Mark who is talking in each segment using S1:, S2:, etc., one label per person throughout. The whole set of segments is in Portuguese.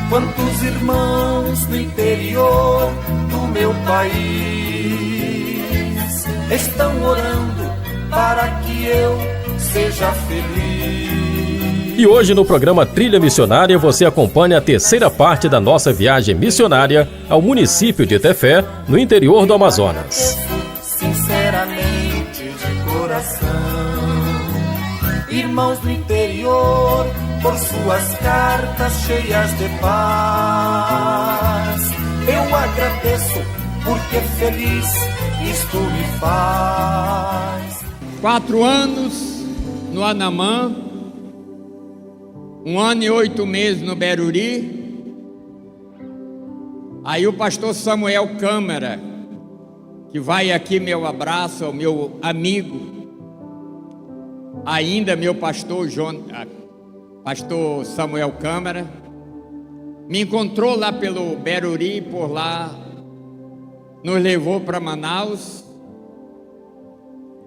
S1: Quantos irmãos no interior do meu país estão orando para que eu seja feliz.
S2: E hoje no programa Trilha Missionária você acompanha a terceira parte da nossa viagem missionária ao município de Tefé, no interior do Amazonas.
S1: Sinceramente de coração, irmãos do interior, por suas cartas cheias de paz, eu agradeço porque feliz isto me faz.
S3: 4 anos no Anamã, 1 ano e 8 meses no Beruri. Aí o pastor Samuel Câmara, que vai aqui meu abraço ao meu amigo, ainda meu pastor Pastor Samuel Câmara, me encontrou lá pelo Beruri, por lá nos levou para Manaus.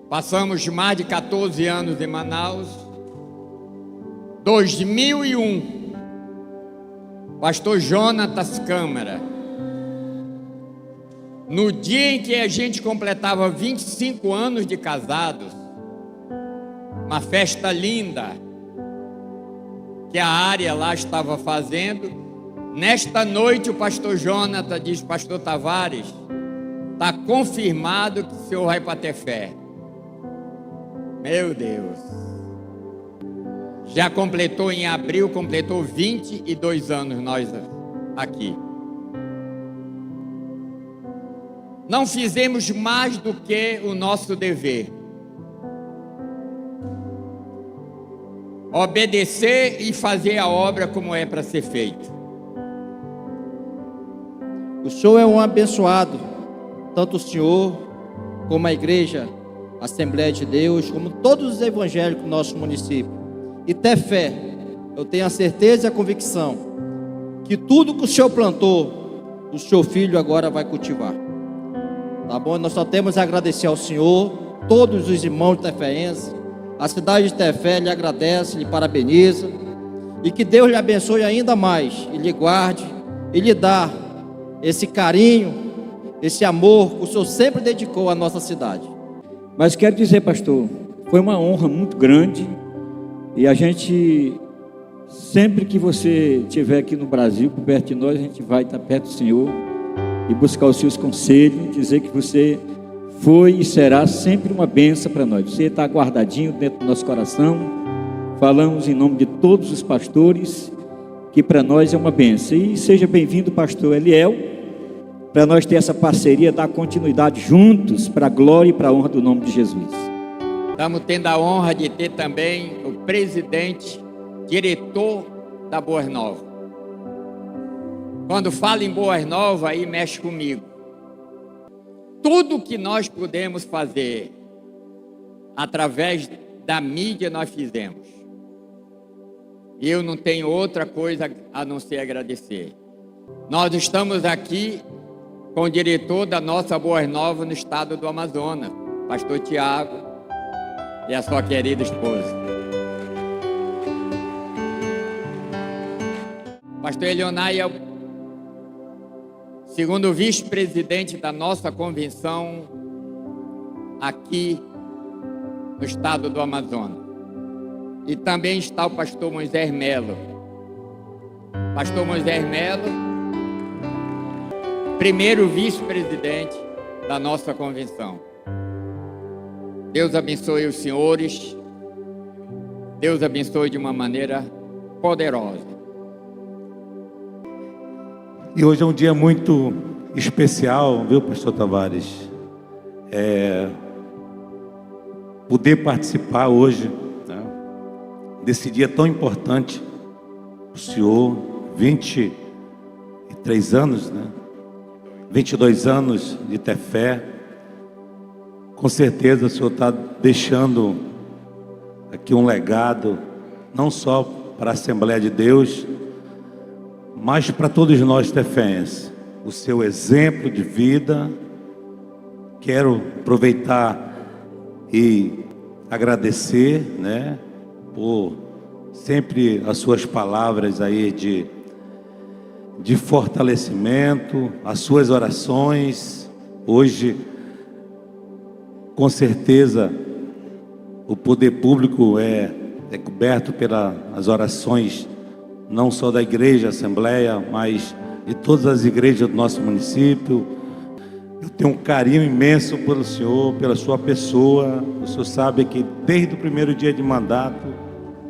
S3: Passamos mais de 14 anos em Manaus. 2001, pastor Jonatas Câmara, no dia em que a gente completava 25 anos de casados, uma festa linda que a área lá estava fazendo. Nesta noite o pastor Jonathan diz: pastor Tavares, está confirmado que o senhor vai para Tefé. Meu Deus, já completou em abril, completou 22 anos nós aqui. Não fizemos mais do que o nosso dever: obedecer e fazer a obra como é para ser feito.
S4: O senhor é um abençoado, tanto o senhor como a igreja, a Assembleia de Deus, como todos os evangélicos do nosso município. E ter fé, eu tenho a certeza e a convicção que tudo que o senhor plantou, o seu filho agora vai cultivar. Tá bom? Nós só temos a agradecer ao senhor, todos os irmãos teféenses. A cidade de Tefé lhe agradece, lhe parabeniza, e que Deus lhe abençoe ainda mais, e lhe guarde, e lhe dá esse carinho, esse amor que o senhor sempre dedicou à nossa cidade.
S5: Mas quero dizer, pastor, foi uma honra muito grande, e a gente, sempre que você estiver aqui no Brasil, por perto de nós, a gente vai estar perto do senhor, e buscar os seus conselhos, dizer que você foi e será sempre uma bênção para nós. Você está guardadinho dentro do nosso coração. Falamos em nome de todos os pastores, que para nós é uma bênção. E seja bem-vindo, pastor Eliel, para nós ter essa parceria, dar continuidade juntos, para a glória e para a honra do nome de Jesus.
S3: Estamos tendo a honra de ter também o presidente, diretor da Boas Novas. Quando fala em Boas Novas, aí mexe comigo. Tudo que nós pudemos fazer através da mídia nós fizemos. E eu não tenho outra coisa a não ser agradecer. Nós estamos aqui com o diretor da nossa Boas Novas no estado do Amazonas, pastor Tiago e a sua querida esposa. Pastor Elionai é o segundo vice-presidente da nossa convenção aqui no estado do Amazonas. E também está o pastor Moisés Melo. Pastor Moisés Melo, primeiro vice-presidente da nossa convenção. Deus abençoe os senhores. Deus abençoe de uma maneira poderosa.
S6: E hoje é um dia muito especial, viu, pastor Tavares? Poder participar hoje, né, desse dia tão importante. O senhor, 23 anos, né? 22 anos de Tefé. Com certeza o senhor está deixando aqui um legado, não só para a Assembleia de Deus, mas para todos nós teféenses, o seu exemplo de vida. Quero aproveitar e agradecer, né, por sempre as suas palavras aí de fortalecimento, as suas orações. Hoje, com certeza, o poder público é coberto pelas orações, não só da igreja, Assembleia, mas de todas as igrejas do nosso município. Eu tenho um carinho imenso pelo senhor, pela sua pessoa. O senhor sabe que desde o primeiro dia de mandato,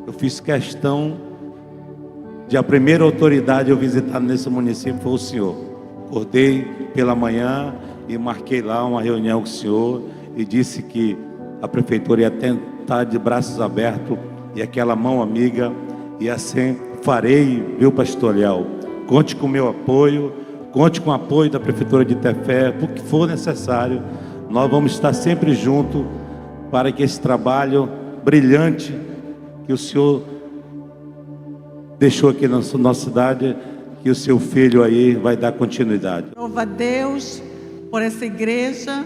S6: eu fiz questão de a primeira autoridade eu visitar nesse município foi o senhor. Acordei pela manhã e marquei lá uma reunião com o senhor e disse que a prefeitura ia tentar de braços abertos e aquela mão amiga, e assim farei, viu, pastor Léo? Conte com o meu apoio, conte com o apoio da prefeitura de Tefé, por que for necessário. Nós vamos estar sempre juntos para que esse trabalho brilhante que o senhor deixou aqui na nossa cidade, que o seu filho aí vai dar continuidade.
S7: Louva a Deus por essa igreja.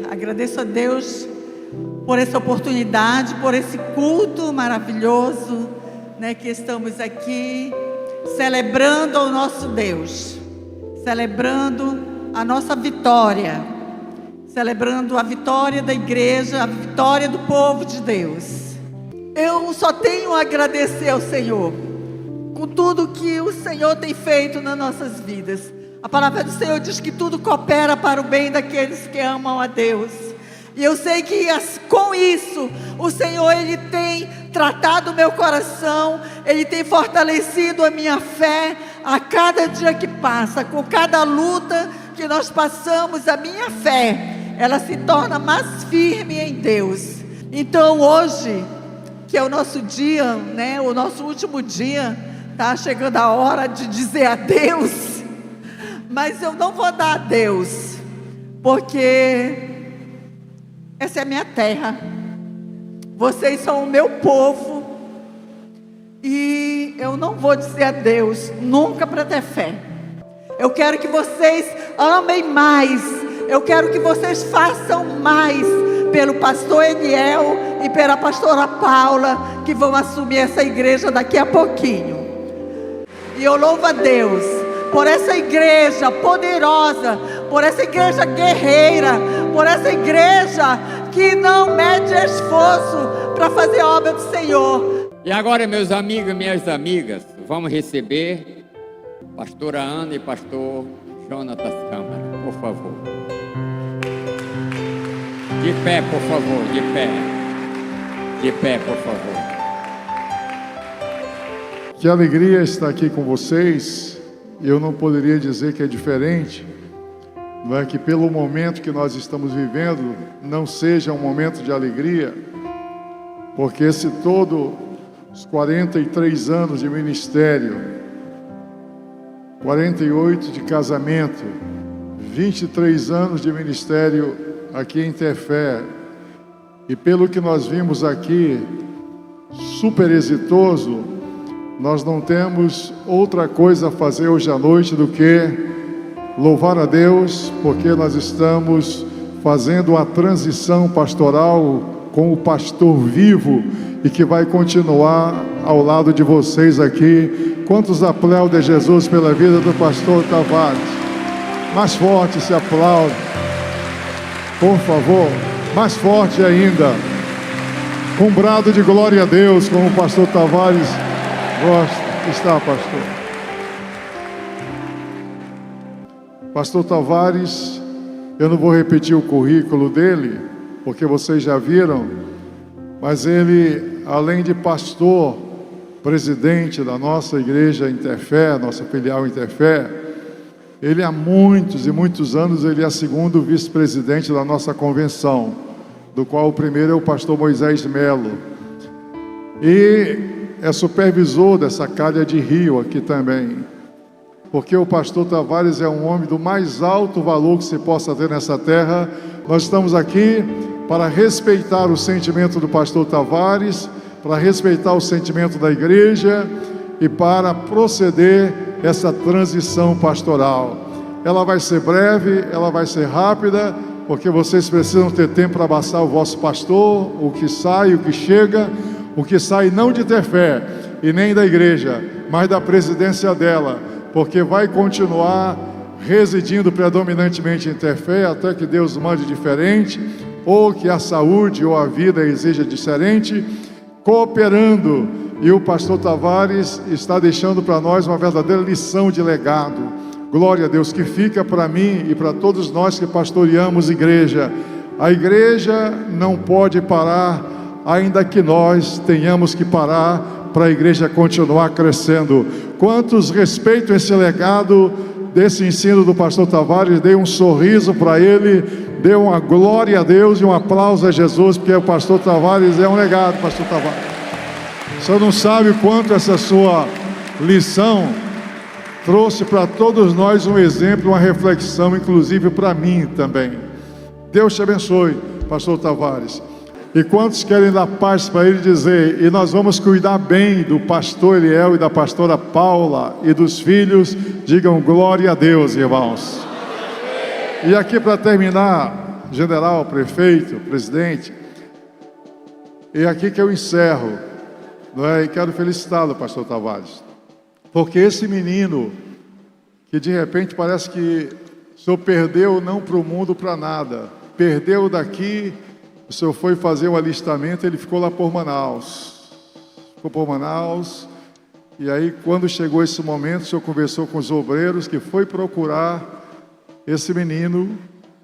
S7: Agradeço a Deus por essa oportunidade, por esse culto maravilhoso, né, que estamos aqui celebrando ao nosso Deus, celebrando a nossa vitória, celebrando a vitória da igreja, a vitória do povo de Deus. Eu só tenho a agradecer ao Senhor com tudo que o Senhor tem feito nas nossas vidas. A palavra do Senhor diz que tudo coopera para o bem daqueles que amam a Deus. E eu sei que com isso, o Senhor, Ele tem tratado o meu coração, Ele tem fortalecido a minha fé a cada dia que passa. Com cada luta que nós passamos, a minha fé, ela se torna mais firme em Deus. Então hoje, que é o nosso dia, né, o nosso último dia, está chegando a hora de dizer adeus, mas eu não vou dar adeus, porque essa é a minha terra, vocês são o meu povo, e eu não vou dizer adeus nunca para ter fé. Eu quero que vocês amem mais, eu quero que vocês façam mais pelo pastor Eniel e pela pastora Paula, que vão assumir essa igreja daqui a pouquinho. E eu louvo a Deus por essa igreja poderosa, por essa igreja guerreira, por essa igreja que não mede esforço para fazer a obra do Senhor.
S3: E agora, meus amigos e minhas amigas, vamos receber pastora Ana e pastor Jonatas Câmara, por favor. De pé, por favor, de pé. De pé, por favor.
S8: Que alegria estar aqui com vocês. Eu não poderia dizer que é diferente. Não é que pelo momento que nós estamos vivendo não seja um momento de alegria, porque se todos os 43 anos de ministério, 48 de casamento, 23 anos de ministério aqui em Tefé, e pelo que nós vimos aqui, super exitoso, nós não temos outra coisa a fazer hoje à noite do que louvar a Deus, porque nós estamos fazendo uma transição pastoral com o pastor vivo e que vai continuar ao lado de vocês aqui. Quantos aplaudem Jesus pela vida do pastor Tavares? Mais forte se aplaude, por favor, mais forte ainda, com um brado de glória a Deus, como o pastor Tavares gosta. Está, pastor. Pastor Tavares, eu não vou repetir o currículo dele, porque vocês já viram, mas ele, além de pastor, presidente da nossa igreja em Tefé, nossa filial em Tefé, ele há muitos e muitos anos, ele é segundo vice-presidente da nossa convenção, do qual o primeiro é o pastor Moisés Melo, e é supervisor dessa calha de rio aqui também, porque o pastor Tavares é um homem do mais alto valor que se possa ter nessa terra. Nós estamos aqui para respeitar o sentimento do pastor Tavares, para respeitar o sentimento da igreja, e para proceder essa transição pastoral. Ela vai ser breve, ela vai ser rápida, porque vocês precisam ter tempo para abraçar o vosso pastor, o que sai, o que chega, o que sai não de Tefé e nem da igreja, mas da presidência dela, porque vai continuar residindo predominantemente em Tefé até que Deus mande diferente, ou que a saúde ou a vida exija diferente, cooperando. E o pastor Tavares está deixando para nós uma verdadeira lição de legado. Glória a Deus, que fica para mim e para todos nós que pastoreamos igreja. A igreja não pode parar, ainda que nós tenhamos que parar para a igreja continuar crescendo. Quantos respeitam esse legado desse ensino do pastor Tavares? Dê um sorriso para ele, dê uma glória a Deus e um aplauso a Jesus, porque o pastor Tavares é um legado, pastor Tavares. O senhor não sabe o quanto essa sua lição trouxe para todos nós um exemplo, uma reflexão, inclusive para mim também. Deus te abençoe, pastor Tavares. E quantos querem dar paz para ele dizer, e nós vamos cuidar bem do pastor Eliel e da pastora Paula e dos filhos, digam glória a Deus, irmãos. E aqui para terminar, general, prefeito, presidente, é aqui que eu encerro, não é? E quero felicitá-lo, pastor Tavares, porque esse menino, que de repente parece que o senhor perdeu não para o mundo, para nada, perdeu daqui. O senhor foi fazer o alistamento, ele ficou lá por Manaus. Ficou por Manaus. E aí, quando chegou esse momento, o senhor conversou com os obreiros, que foi procurar esse menino.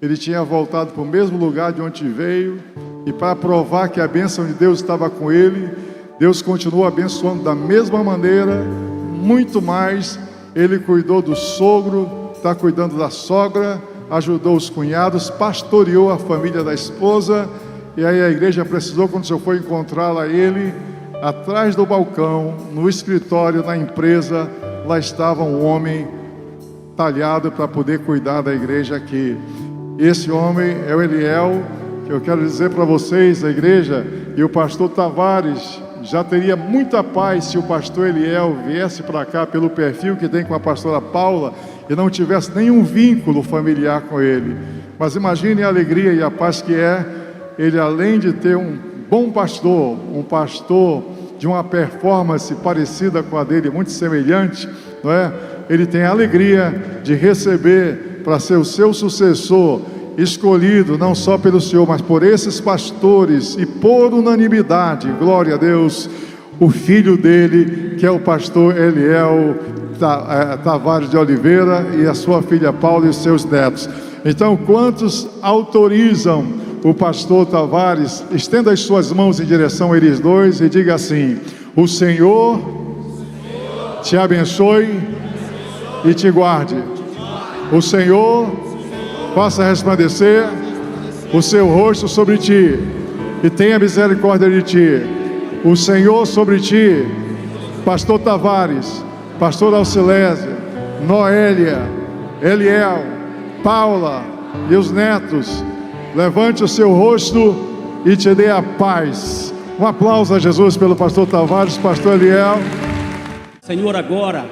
S8: Ele tinha voltado para o mesmo lugar de onde veio. E para provar que a bênção de Deus estava com ele, Deus continuou abençoando da mesma maneira, muito mais. Ele cuidou do sogro, está cuidando da sogra, ajudou os cunhados, pastoreou a família da esposa. E aí a igreja precisou, quando o senhor foi encontrá-la, ele, atrás do balcão, no escritório, na empresa, lá estava um homem talhado para poder cuidar da igreja aqui. Esse homem é o Eliel, que eu quero dizer para vocês, a igreja, e o pastor Tavares já teria muita paz se o pastor Eliel viesse para cá pelo perfil que tem com a pastora Paula e não tivesse nenhum vínculo familiar com ele. Mas imagine a alegria e a paz que é ele, além de ter um bom pastor, um pastor de uma performance parecida com a dele, muito semelhante, não é? Ele tem a alegria de receber para ser o seu sucessor, escolhido não só pelo Senhor, mas por esses pastores e por unanimidade, glória a Deus, o filho dele, que é o pastor Eliel Tavares de Oliveira, e a sua filha Paula e os seus netos. Então, quantos autorizam o pastor Tavares? Estenda as suas mãos em direção a eles dois e diga assim: o Senhor te abençoe e te guarde. O Senhor faça resplandecer o seu rosto sobre ti e tenha misericórdia de ti. O Senhor sobre ti, pastor Tavares, pastor Alcilésia, Noélia, Eliel, Paula e os netos, levante o seu rosto e te dê a paz. Um aplauso a Jesus pelo pastor Tavares, pastor Eliel.
S9: Senhor, agora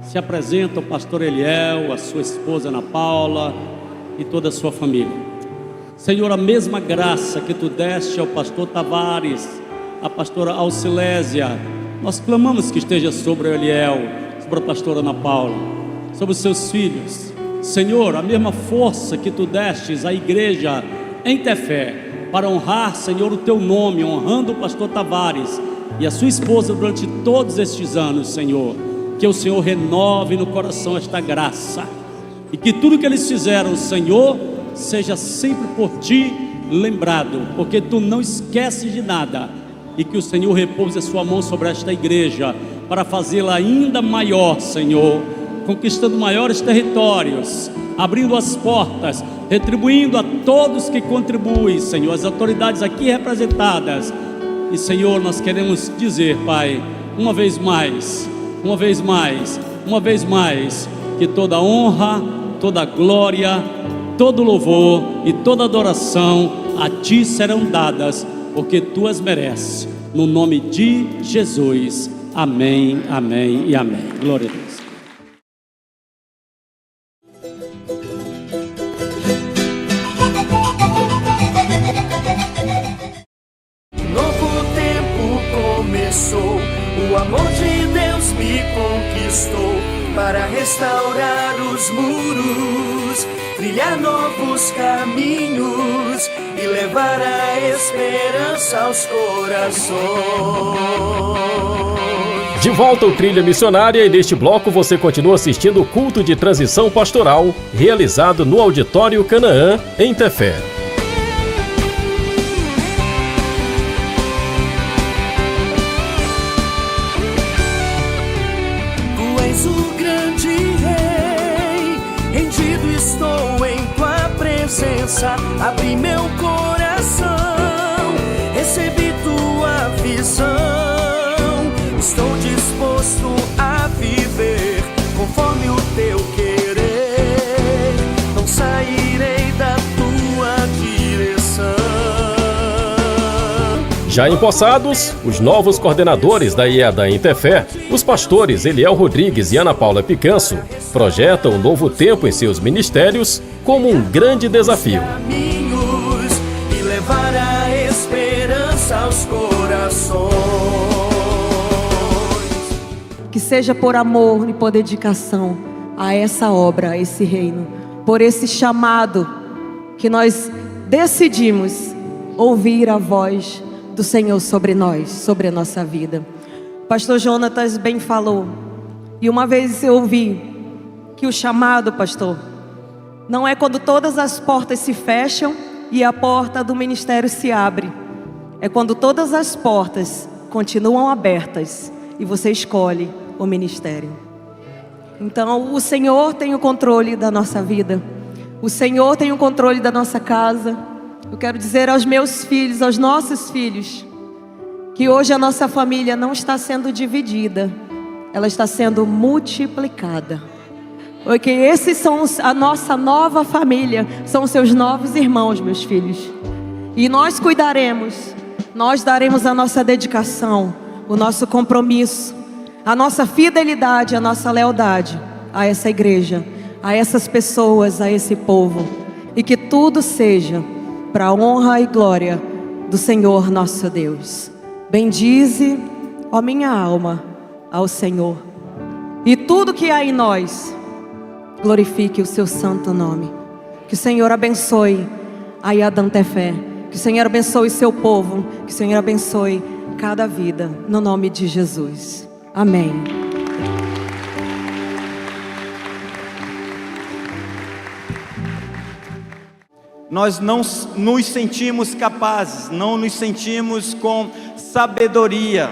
S9: se apresenta o pastor Eliel, a sua esposa Ana Paula e toda a sua família. Senhor, a mesma graça que tu deste ao pastor Tavares, a pastora Alcilésia, nós clamamos que esteja sobre o Eliel, sobre a pastora Ana Paula, sobre os seus filhos. Senhor, a mesma força que tu destes à igreja em Tefé, para honrar, Senhor, o teu nome, honrando o pastor Tavares e a sua esposa durante todos estes anos, Senhor, que o Senhor renove no coração esta graça, e que tudo que eles fizeram, Senhor, seja sempre por ti lembrado, porque tu não esqueces de nada, e que o Senhor repouse a sua mão sobre esta igreja, para fazê-la ainda maior, Senhor, conquistando maiores territórios, abrindo as portas, retribuindo a todos que contribuem, Senhor, as autoridades aqui representadas. E Senhor, nós queremos dizer, Pai, uma vez mais, que toda honra, toda glória, todo louvor e toda adoração a Ti serão dadas, porque Tu as mereces, no nome de Jesus, Amém, amém e amém. Glória a Deus.
S1: Novo tempo começou, o amor de Deus me conquistou para restaurar os muros, trilhar novos caminhos e levar a esperança aos corações.
S2: De volta ao Trilha Missionária, e neste bloco você continua assistindo o culto de transição pastoral realizado no Auditório Canaã, em Tefé.
S1: Tu és o grande rei, rendido estou em tua presença, abri meu coração, recebi tua visão. Estou disposto a viver conforme o teu querer, não sairei da tua direção.
S2: Já em Poçados, os novos coordenadores da IEDA em Tefé, os pastores Eliel Rodrigues e Ana Paula Picanço, projetam um novo tempo em seus ministérios como um grande desafio.
S1: Caminhos e levar a esperança aos corações.
S10: Que seja por amor e por dedicação a essa obra, a esse reino, por esse chamado que nós decidimos ouvir a voz do Senhor sobre nós, sobre a nossa vida. Pastor Jonatas bem falou, e uma vez eu ouvi que o chamado, pastor, não é quando todas as portas se fecham e a porta do ministério se abre, é quando todas as portas continuam abertas e você escolhe o ministério. Então o Senhor tem o controle da nossa vida, o Senhor tem o controle da nossa casa. Eu quero dizer aos meus filhos, aos nossos filhos, que hoje a nossa família não está sendo dividida, ela está sendo multiplicada. Porque esses são a nossa nova família, são os seus novos irmãos, meus filhos. E nós cuidaremos, nós daremos a nossa dedicação, o nosso compromisso, a nossa fidelidade, a nossa lealdade a essa igreja, a essas pessoas, a esse povo. E que tudo seja para a honra e glória do Senhor nosso Deus. Bendize, ó minha alma, ao Senhor. E tudo que há em nós, glorifique o seu santo nome. Que o Senhor abençoe a IEDA Tefé. Que o Senhor abençoe o seu povo. Que o Senhor abençoe cada vida. No nome de Jesus. Amém.
S11: Nós não nos sentimos capazes, não nos sentimos com sabedoria,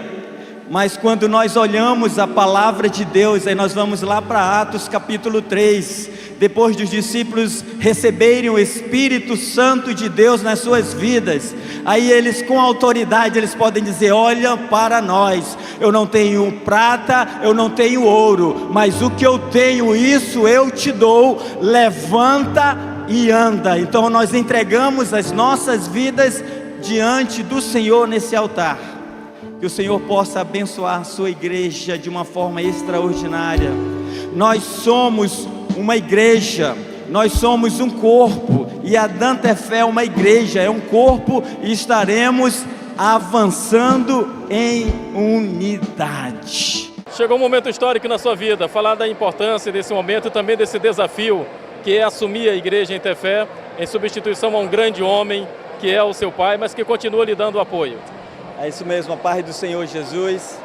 S11: mas quando nós olhamos a palavra de Deus, aí nós vamos lá para Atos capítulo 3, depois dos discípulos receberem o Espírito Santo de Deus nas suas vidas, aí eles com autoridade, eles podem dizer: olha para nós, eu não tenho prata, eu não tenho ouro, mas o que eu tenho, isso eu te dou, levanta e anda. Então nós entregamos as nossas vidas diante do Senhor nesse altar. Que o Senhor possa abençoar a sua igreja de uma forma extraordinária. Nós somos uma igreja, nós somos um corpo, e a IEDA Tefé é uma igreja, é um corpo, e estaremos avançando em unidade.
S2: Chegou um momento histórico na sua vida, falar da importância desse momento e também desse desafio que é assumir a igreja em Tefé, em substituição a um grande homem que é o seu pai, mas que continua lhe dando apoio.
S11: É isso mesmo, a paz do Senhor Jesus.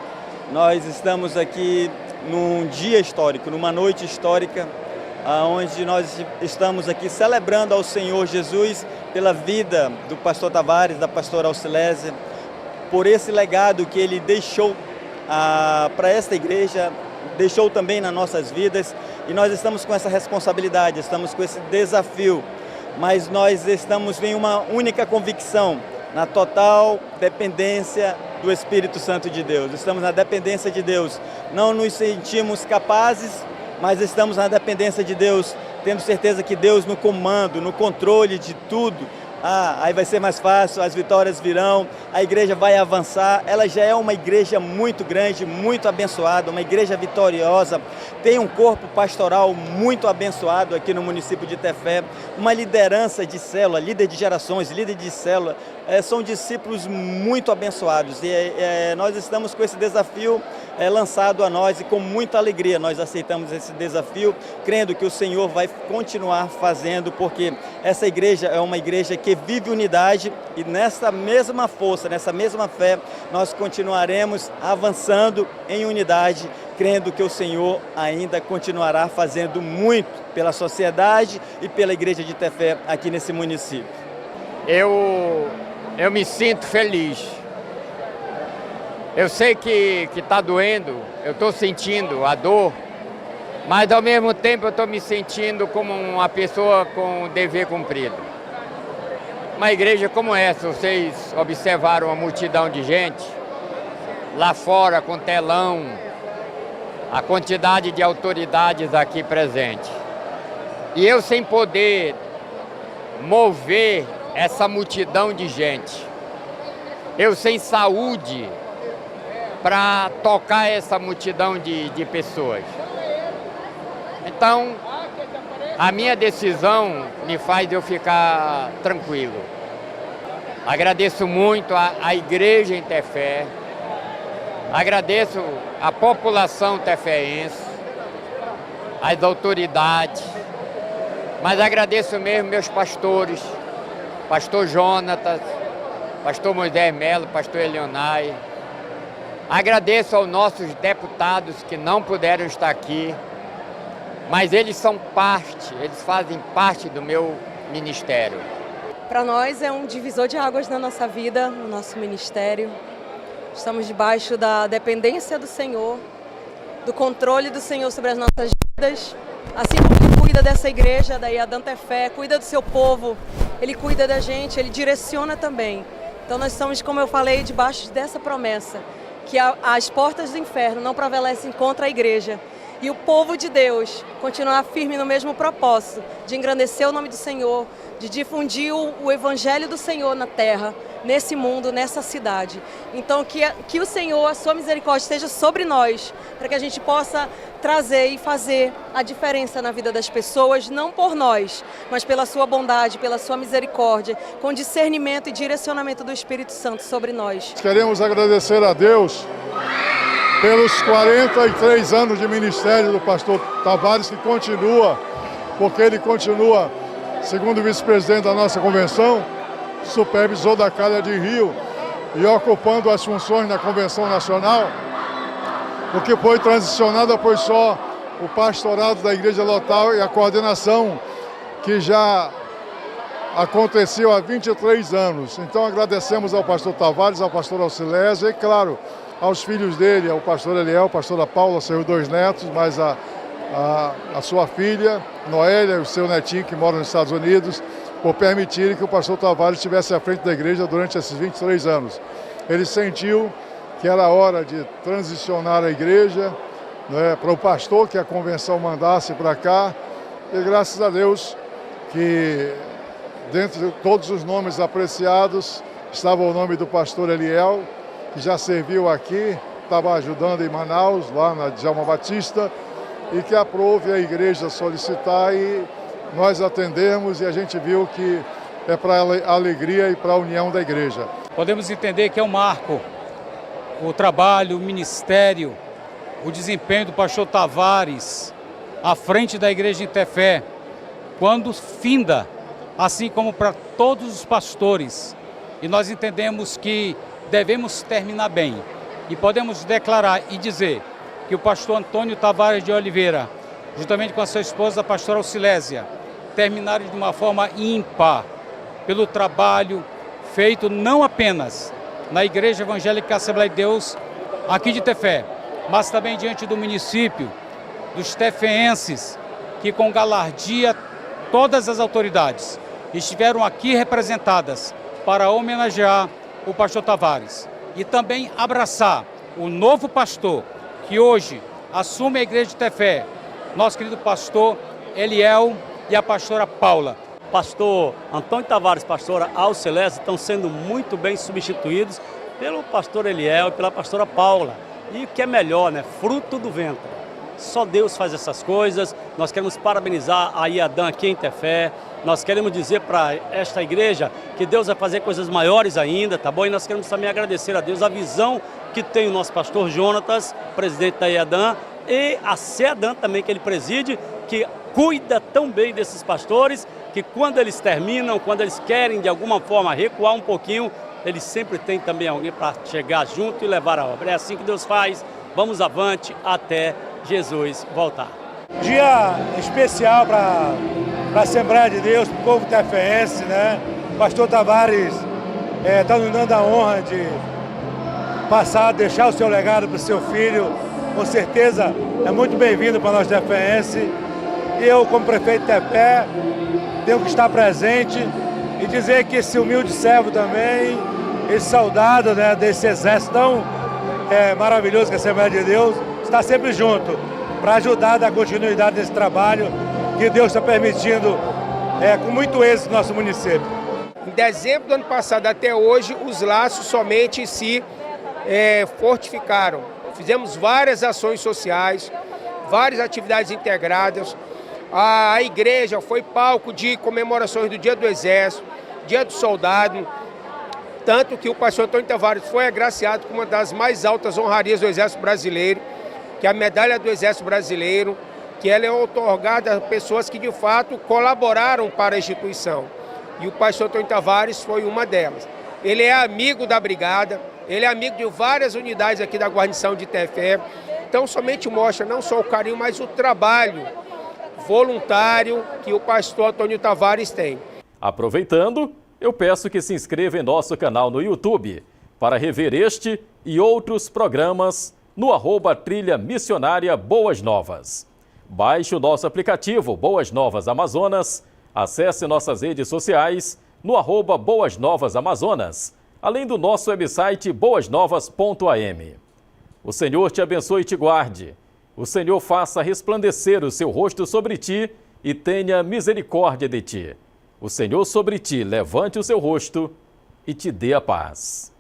S11: Nós estamos aqui num dia histórico, numa noite histórica, onde nós estamos aqui celebrando ao Senhor Jesus pela vida do pastor Tavares, da pastora Alcilésia, por esse legado que ele deixou para esta igreja, deixou também nas nossas vidas, e nós estamos com essa responsabilidade, estamos com esse desafio, mas nós estamos em uma única convicção, na total dependência do Espírito Santo de Deus. Estamos na dependência de Deus, não nos sentimos capazes, mas estamos na dependência de Deus, tendo certeza que Deus no comando, no controle de tudo, aí vai ser mais fácil, as vitórias virão, a igreja vai avançar. Ela já é uma igreja muito grande, muito abençoada, uma igreja vitoriosa, tem um corpo pastoral muito abençoado aqui no município de Tefé, uma liderança de célula, líder de gerações, líder de célula, são discípulos muito abençoados e nós estamos com esse desafio lançado a nós e com muita alegria nós aceitamos esse desafio, crendo que o Senhor vai continuar fazendo, porque essa igreja é uma igreja que vive unidade e nessa mesma força, nessa mesma fé, nós continuaremos avançando em unidade, crendo que o Senhor ainda continuará fazendo muito pela sociedade e pela igreja de Tefé aqui nesse município.
S3: Eu me sinto feliz. Eu sei que está doendo, eu estou sentindo a dor, mas ao mesmo tempo eu estou me sentindo como uma pessoa com dever cumprido. Uma igreja como essa, vocês observaram uma multidão de gente, lá fora com telão, a quantidade de autoridades aqui presentes. E eu sem poder mover essa multidão de gente, eu sem saúde para tocar essa multidão de pessoas. Então, a minha decisão me faz eu ficar tranquilo. Agradeço muito a igreja em Tefé, agradeço a população teféense, as autoridades, mas agradeço mesmo meus pastores, pastor Jonatas, pastor Moisés Melo, pastor Elionai. Agradeço aos nossos deputados que não puderam estar aqui, mas eles são parte, eles fazem parte do meu ministério.
S10: Para nós é um divisor de águas na nossa vida, no nosso ministério. Estamos debaixo da dependência do Senhor, do controle do Senhor sobre as nossas vidas. Assim como Ele cuida dessa igreja, da IADAN Tefé, cuida do seu povo, Ele cuida da gente, Ele direciona também. Então nós estamos, como eu falei, debaixo dessa promessa, que as portas do inferno não prevalecem contra a igreja. E o povo de Deus continuar firme no mesmo propósito, de engrandecer o nome do Senhor, de difundir o evangelho do Senhor na terra, nesse mundo, nessa cidade. Então que o Senhor, a sua misericórdia esteja sobre nós, para que a gente possa trazer e fazer a diferença na vida das pessoas, não por nós, mas pela sua bondade, pela sua misericórdia, com discernimento e direcionamento do Espírito Santo sobre nós.
S8: Queremos agradecer a Deus pelos 43 anos de ministério do pastor Tavares, que continua, porque ele continua, segundo o vice-presidente da nossa convenção, supervisor da Calha de Rio e ocupando as funções na Convenção Nacional. O que foi transicionado foi só o pastorado da igreja local e a coordenação que já aconteceu há 23 anos. Então agradecemos ao pastor Tavares, ao pastor Auxilésio e, claro, aos filhos dele, ao pastor Eliel, a pastora Paula, seus 2 netos, mais a sua filha, Noélia, e o seu netinho que mora nos Estados Unidos, por permitirem que o pastor Tavares estivesse à frente da igreja durante esses 23 anos. Ele sentiu que era hora de transicionar a igreja, né, para o pastor que a convenção mandasse para cá, e graças a Deus que dentro de todos os nomes apreciados estava o nome do pastor Eliel, que já serviu aqui, estava ajudando em Manaus, lá na Djalma Batista, e que aprove a igreja solicitar e nós atendemos e a gente viu que é para a alegria e para a união da igreja.
S12: Podemos entender que é um marco o trabalho, o ministério, o desempenho do pastor Tavares à frente da igreja em Tefé, quando finda, assim como para todos os pastores. E nós entendemos que devemos terminar bem. E podemos declarar e dizer que o pastor Antônio Tavares de Oliveira, juntamente com a sua esposa, a pastora Auxilésia, terminaram de uma forma ímpar, pelo trabalho feito não apenas na Igreja Evangélica Assembleia de Deus, aqui de Tefé, mas também diante do município, dos tefeenses, que com galardia todas as autoridades estiveram aqui representadas para homenagear o pastor Tavares e também abraçar o novo pastor que hoje assume a igreja de Tefé, nosso querido pastor Eliel e a pastora Paula.
S9: pastor Antônio Tavares, pastora Alceleste, estão sendo muito bem substituídos pelo pastor Eliel e pela pastora Paula. E o que é melhor, né? Fruto do ventre. Só Deus faz essas coisas. Nós queremos parabenizar a IADAN aqui em Tefé. Nós queremos dizer para esta igreja que Deus vai fazer coisas maiores ainda, tá bom? E nós queremos também agradecer a Deus a visão que tem o nosso pastor Jonatas, presidente da IADAN, e a CEADAN também, que ele preside, que cuida tão bem desses pastores, que quando eles terminam, quando eles querem de alguma forma recuar um pouquinho, eles sempre têm também alguém para chegar junto e levar a obra. É assim que Deus faz. Vamos avante até Jesus voltar.
S13: Dia especial para a Assembleia de Deus, para o povo tefeense, né? O pastor Tavares está nos dando a honra de passar, deixar o seu legado para o seu filho. Com certeza é muito bem-vindo para nós tefeenses. E eu, como prefeito de Tefé, tenho que estar presente e dizer que esse humilde servo também, esse soldado, né, desse exército tão maravilhoso que é a Assembleia de Deus, está sempre junto para ajudar a dar continuidade nesse trabalho que Deus está permitindo com muito êxito no nosso município.
S14: Em dezembro do ano passado até hoje, os laços somente se fortificaram. Fizemos várias ações sociais, várias atividades integradas. A igreja foi palco de comemorações do Dia do Exército, Dia do Soldado, tanto que o pastor Antônio Tavares foi agraciado com uma das mais altas honrarias do Exército Brasileiro, que é a Medalha do Exército Brasileiro, que ela é otorgada a pessoas que de fato colaboraram para a instituição. E o pastor Antônio Tavares foi uma delas. Ele é amigo da brigada, ele é amigo de várias unidades aqui da guarnição de Tefé, então somente mostra não só o carinho, mas o trabalho voluntário que o pastor Antônio Tavares tem.
S2: Aproveitando, eu peço que se inscreva em nosso canal no YouTube para rever este e outros programas no @Trilha Missionária Boas Novas. Baixe o nosso aplicativo Boas Novas Amazonas, acesse nossas redes sociais no @Boas Novas Amazonas, além do nosso website boasnovas.am. O Senhor te abençoe e te guarde. O Senhor faça resplandecer o seu rosto sobre ti e tenha misericórdia de ti. O Senhor sobre ti levante o seu rosto e te dê a paz.